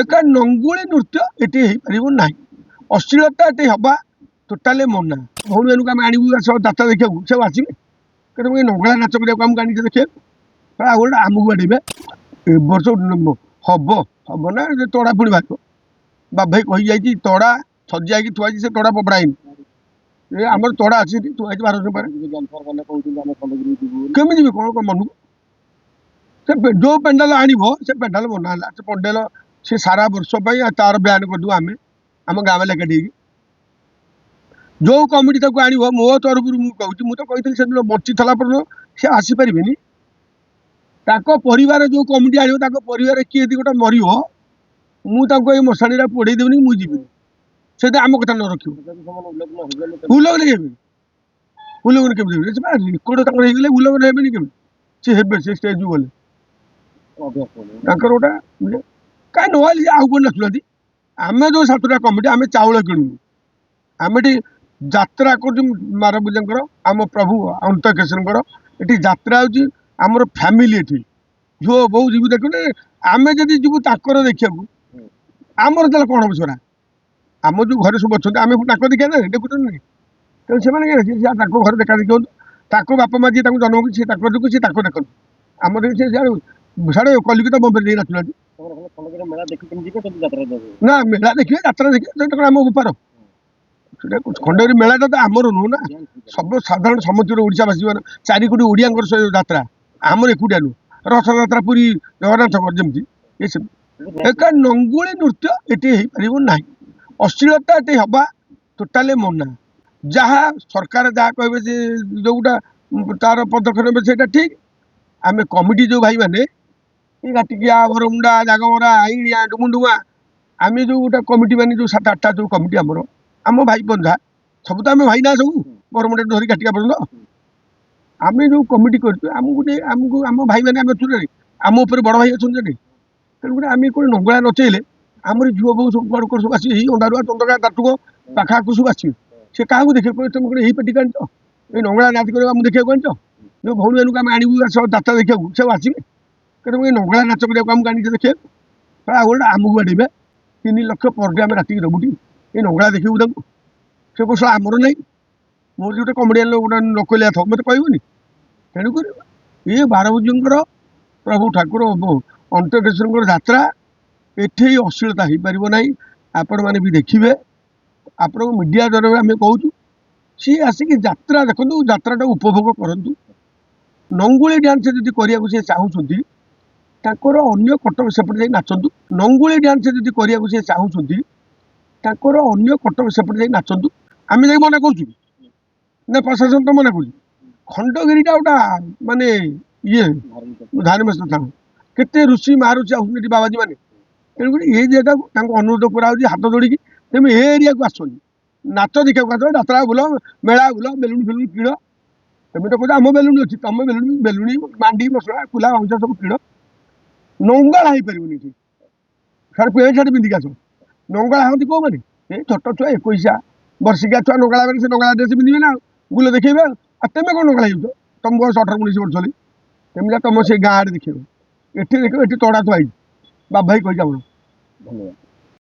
एक नंगुली नृत्य ये हो पार ना अश्लीलता ये हवा टोटाली मना भौणी मानक आम आणवु जात्रा देखा से आसवे कहीं नंगला नाच करने आनी देखिए गोटे आमको बाड़े ए वर्ष हम हम ना तड़ा पुणी बाहर बाबा भाई कही तड़ा सजा थुआ से तड़ा पपड़ाइन आम तड़ा अच्छी थुआ 1200 पर केमी जी कौन कौन मन से जो पेंडाल आणव से पेंडाल बना से पेंडाल से सारा वर्ष तार बयान करदे आम आम गाँव लेखाटी जो कमिटी आणव मो तरफ मुझे मुझे कही से बची था पर्यटन सी आसीपारे परिवार जो कमिटी आण परिवार किए गोटे मर मुझे मशाणी पोड़े देवी मुझे से आम कथा न रख उल्लंघन उल्लंघन केमी रेकर्ड उल्लंघन हेबे केमी सी हे से स्टेज गले गोटे कहीं नहले आउ कौन नाचुना आम जो 7टा कमिटी आम चाउल किणु आम जात्रा कर मारबूजा आम प्रभु अंतकेश्वर ये जात्रा हूँ आमर फैमिली ये झुओ बो जीव देखने आम जब जीव तर देखा आमर तेल कौन हम सरा आम जो घर सब अच्छा आम देखा ना देखुन ना तेज से घर देखा देखो बापा माँ जी जन्म की देखू सी देखु आम साढ़े कलिकता बम्बे नाचुना ना मेला देखिए जात्रा देखिए आम बेपार खंडगिरी मेलाटा तो आमर नुह ना सब साधारण समस्त ओडावासी मैंने 4 कोटी ओडिया जात्रा आमर एकुटिया नुह रथ यात्रा पूरी जगन्नाथ जमी एक नंगुली नृत्य ये हो पार ना अश्लीलता ये हवा टोटाली मना जहाँ सरकार जहाँ कहे जोटा तार पदक्षेप ने ठीक आम कमिटी जो भाई मैंने घाटिकिया भरमुंडा जागमरा आईनिया डुमुडुआ आम जो गोटे कमिटी मैंने जो 7-8टा जो कमिटी आमर आम भाई बंधा सब तो आम भाई ना सब बरमुंडा धरी घाटिका पर्यटन आम जो कमिटी करमको आम भाई मैंने आम अच्छे आम उपर बड़ भाई अच्छे तेणुक आम कौन नंगला नचेले आमर झुओ बो सब बड़ सब आस अंधारुआ चंदका दाटुक पाखाक सब आसवे से क्या देखे तुम कौन यही पेटी काढ़ ये नंगला नाच कर देखा काढ़ जो भौणी मानक आम आणवु जात्रा देखा से आसवे कहीं नंगला नाच करने आनी देखिए गोटे आमको बाड़े 3 लाख पर डे आम रात दबुटी ये नंगला देखू से कौश आमर ना मोर जो कमेडियान गोटे नकलिया था मत कहनी तेणुक ये बारभुजर प्रभु ठाकुर अंतकेश्वर जात्रा ये अश्लीलता हो पार ना आपण मैंने भी देखिए आपण मीडिया द्वारा आम कहूँ सी आसिक जात्रा देखो जात्राटा उपभोग करूँ नंगुली डांस जब करने सी चाहूँगी अन्य कटक सेपटे नाचतु नंगुली डांस जब करने सी चाहूँगी अन्य कटक सेपटे नाचतु आम जा मना करूँ ना प्रशासन तो मना कर खंडगिरीटा गोटा माने ये धार्मिक स्थान केते ऋषि महाऋषि आसुँच बाबाजी मैंने तेणुक ये जगह अनुरोध कराऊँ हाथ जोड़ी तुम ए एरिया को आसनी नाच देखा आस जात्रा बुल मेला बुल बेलुन फेलुन किण तुम तो कह आम बेलुन अच्छी तुम बेलुन मांडी मसला कुला अंश सब किण नंगला हो पारे सारे पेंट सार्ट पिंधिक आस नंगला हाँ कौ मैंने ये छोट छुआ 21 वर्षिका छुआ नंगला मैंने से नंगला ड्रेस पिंधे ना बुले देखेबे तुम कौन नंगला हो तुम बस 18-19 वर्ष तुम जा तुम से गाँव आड़े देख ये देख ये तड़ा थुआई बाबा भाई कही धन्यवाद।